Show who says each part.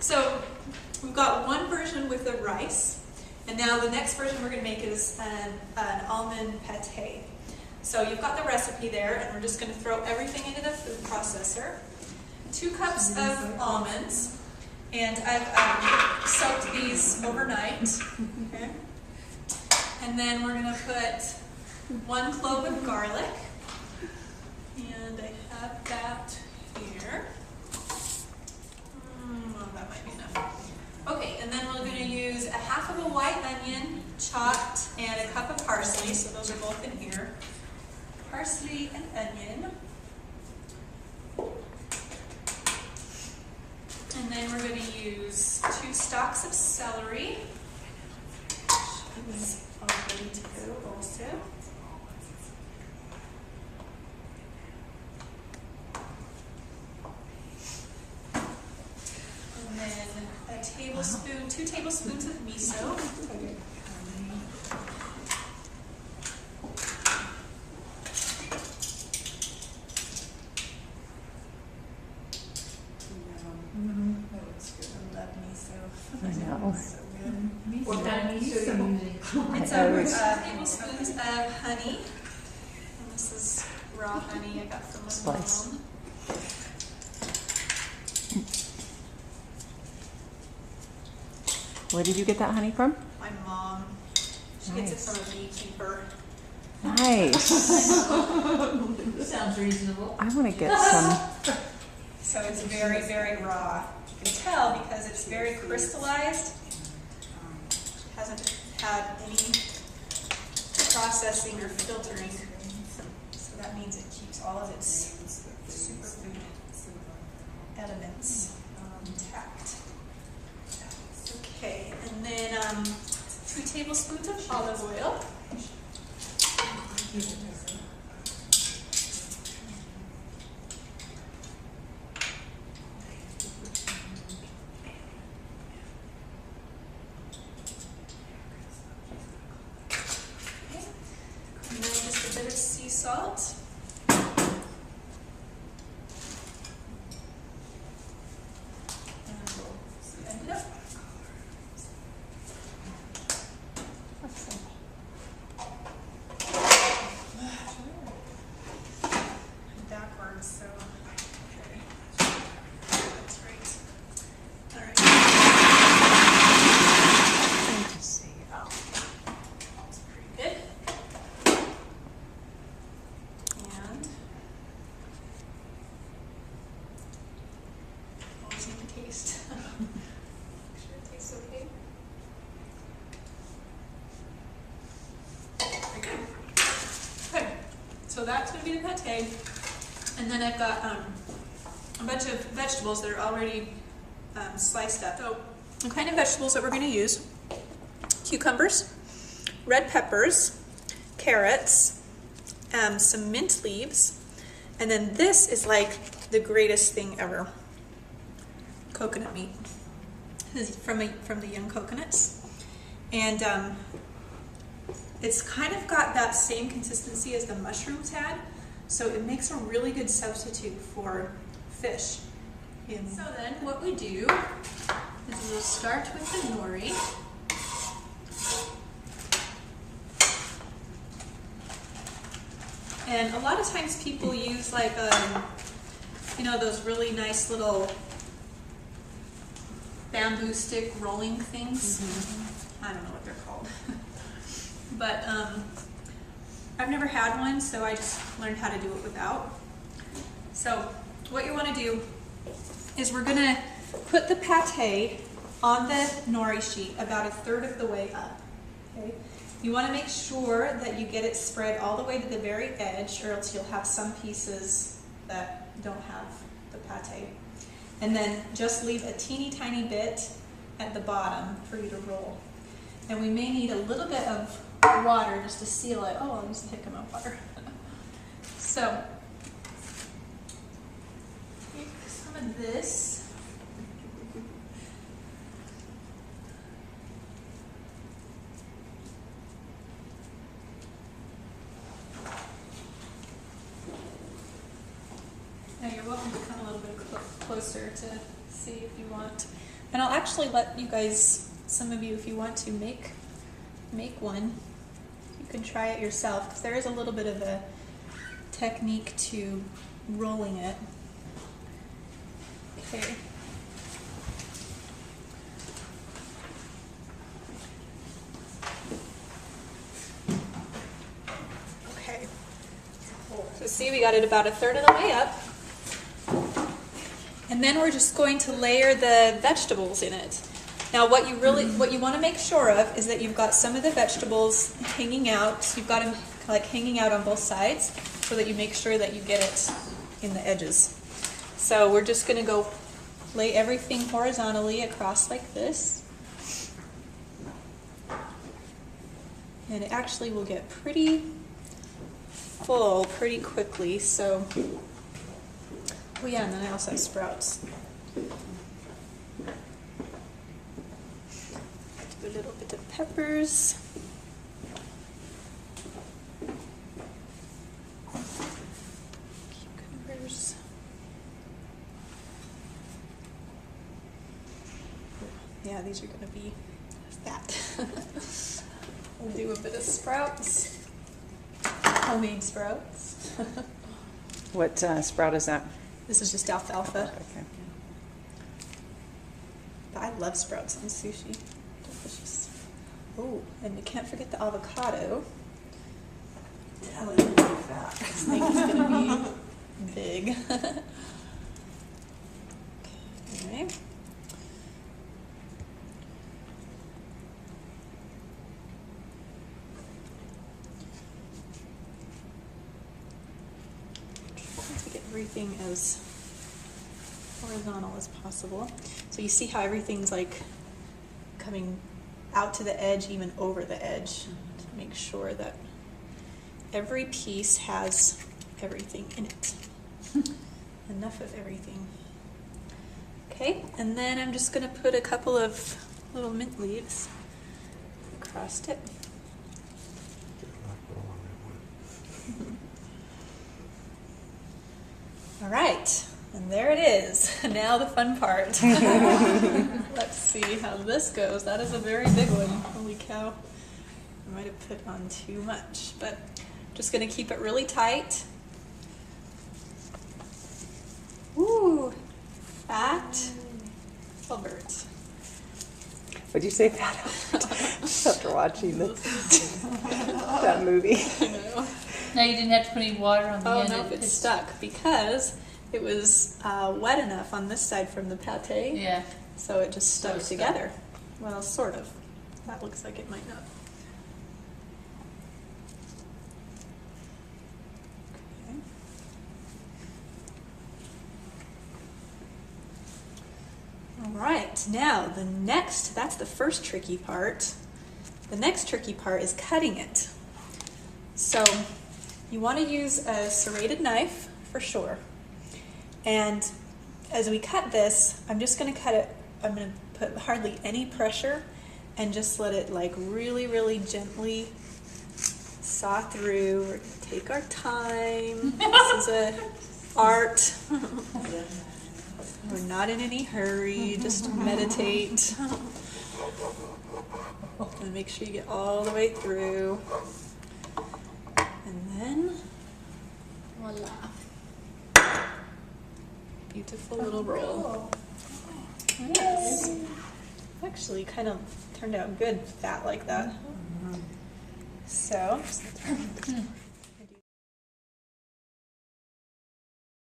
Speaker 1: So we've got one version with the rice, and now the next version we're going to make is an almond pate. So you've got the recipe there, and we're just going to throw everything into the food processor. 2 cups of almonds, and I've soaked these overnight. Okay. And then we're going to put 1 clove of garlic, and I have that here. Well, that might be enough. Okay, and then we're going to use 1/2 of a white onion chopped and a cup of parsley, so those are both in here. Parsley and onion. And then we're going to use 2 stalks of celery. It's all ready to go also. And then a tablespoon, 2 tablespoons of miso.
Speaker 2: I know.
Speaker 1: So good.
Speaker 3: What kind of miso are you using?
Speaker 1: It's over 2 tablespoons of honey. And this is raw honey I got from my
Speaker 2: Slice.
Speaker 1: mom.
Speaker 2: Where did you get that honey from?
Speaker 1: My mom. She gets it from a beekeeper.
Speaker 2: Nice.
Speaker 3: Sounds reasonable.
Speaker 2: I want to get some.
Speaker 1: So it's very, very raw. You can tell because it's very crystallized. Hasn't had any processing or filtering. So that means it keeps all of its superfood elements intact. Okay, and then 2 tablespoons of olive oil. And then just a bit of sea salt. And we'll blend it up. Backwards, so okay. That's right. All right. That's pretty good. And always need to taste. Make sure it tastes okay. Very good. Okay, so that's going to be the pate. And then I've got a bunch of vegetables that are already sliced up. So the kind of vegetables that we're going to use: cucumbers, red peppers, carrots, some mint leaves, and then this is like the greatest thing ever: coconut meat. This is from the young coconuts, and it's kind of got that same consistency as the mushrooms had. So it makes a really good substitute for fish. And so then what we do is we'll start with the nori. And a lot of times people use like, you know, those really nice little bamboo stick rolling things. Mm-hmm. I don't know what they're called. But I've never had one, so I just learned how to do it without. So what you want to do is we're going to put the pate on the nori sheet about 1/3 of the way up. Okay? You want to make sure that you get it spread all the way to the very edge, or else you'll have some pieces that don't have the pate. And then just leave a teeny tiny bit at the bottom for you to roll. And we may need a little bit of water just to seal it. Oh, I'll use the jicama water. So, take some of this. Now you're welcome to come a little bit closer to see if you want. And I'll actually let you guys, some of you, if you want to make one, you can try it yourself, because there is a little bit of a technique to rolling it. Okay. Okay. So see, we got it about 1/3 of the way up. And then we're just going to layer the vegetables in it. Now what you want to make sure of is that you've got some of the vegetables hanging out. You've got them like hanging out on both sides so that you make sure that you get it in the edges. So we're just going to go lay everything horizontally across like this. And it actually will get pretty full pretty quickly. So, oh yeah, and then I also have sprouts. Do a little bit of peppers. Cucumbers. Yeah, these are going to be fat. We'll do a bit of sprouts. Homemade sprouts.
Speaker 2: What sprout is that?
Speaker 1: This is just alfalfa.
Speaker 2: Okay.
Speaker 1: But I love sprouts on sushi. Delicious. Oh, and you can't forget the avocado.
Speaker 3: Yeah, that's really fat.
Speaker 1: This thing is going to be big. Okay. To get everything as horizontal as possible. So you see how everything's like coming out to the edge, even over the edge, to make sure that every piece has everything in it. Enough of everything. Okay, and then I'm just going to put a couple of little mint leaves across it. All right, and there it is. Now the fun part. Let's see how this goes. That is a very big one. Holy cow. I might have put on too much, but I'm just going to keep it really tight. Ooh, fat Albert.
Speaker 2: What'd you say, fat Albert? After watching that movie.
Speaker 1: I know.
Speaker 4: Now you didn't have to put any water on the
Speaker 1: Oh
Speaker 4: end.
Speaker 1: no, it's stuck because it was wet enough on this side from the pate,
Speaker 4: Yeah.
Speaker 1: so it just stuck
Speaker 4: it's
Speaker 1: together. Well, sort of. That looks like it might not. Okay. All right, now that's the first tricky part. The next tricky part is cutting it. So you want to use a serrated knife for sure. And as we cut this, I'm just going to cut it, I'm going to put hardly any pressure and just let it like really, really gently saw through. We're going to take our time. This is a art. We're not in any hurry, just meditate. And make sure you get all the way through. And then, voila. Beautiful little roll. Yes. Actually kind of turned out good, fat like that. So,